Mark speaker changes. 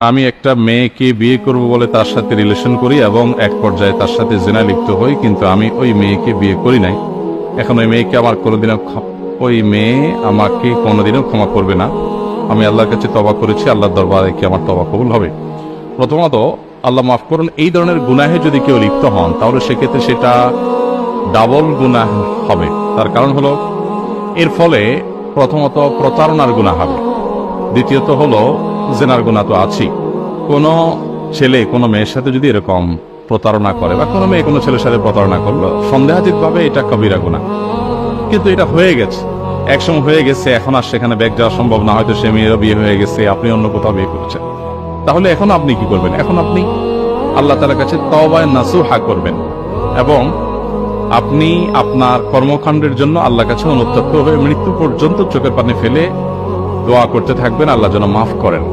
Speaker 1: আমি একটা মেয়েকে বিয়ে করব বলে তার সাথে রিলেশন করি এবং এক পর্যায়ে তার সাথে জিনা লিপ্ত হই, কিন্তু আমি ওই মেয়েকে বিয়ে করি নাই। এখন ওই মেয়েকে আমার কোনোদিনও ওই মেয়ে আমাকে কোনোদিনও ক্ষমা করবে না। আমি আল্লাহর কাছে তওবা করেছি, আল্লাহর দরবারে কি আমার তওবা কবুল হবে? প্রথমত আল্লাহ মাফ করুন, এই ধরনের গুনাহে যদি কেউ লিপ্ত হন তাহলে সেক্ষেত্রে সেটা ডাবল গুনাহ হবে। তার কারণ হলো এর ফলে প্রথমত প্রতারণার গুনাহ হবে, দ্বিতীয়ত হলো জেনার গুনাহ তো আছেই। কোনো ছেলে কোনো মেয়ের সাথে যদি এরকম প্রতারণা করে বা কোনো মেয়ে কোনো ছেলের সাথে প্রতারণা করলো, সন্দেহাতীতভাবে এটা কবিরা গুনাহ। কিন্তু এটা হয়ে গেছে, একসময় হয়ে গেছে, এখন আর সেখানে ব্যাগ যাওয়া সম্ভব না। হয়তো সে মেয়েরও বিয়ে হয়ে গেছে, আপনি অন্য কোথাও বিয়ে করেছেন, তাহলে এখন আপনি কি করবেন? এখন আপনি আল্লাহ তাআলার কাছে তওবায়ে নাসুহা করবেন এবং আপনি আপনার কর্মকাণ্ডের জন্য আল্লাহর কাছে অনুতপ্ত হয়ে মৃত্যু পর্যন্ত চোখের পানি ফেলে দোয়া করতে থাকবেন, আল্লাহ যেন মাফ করেন।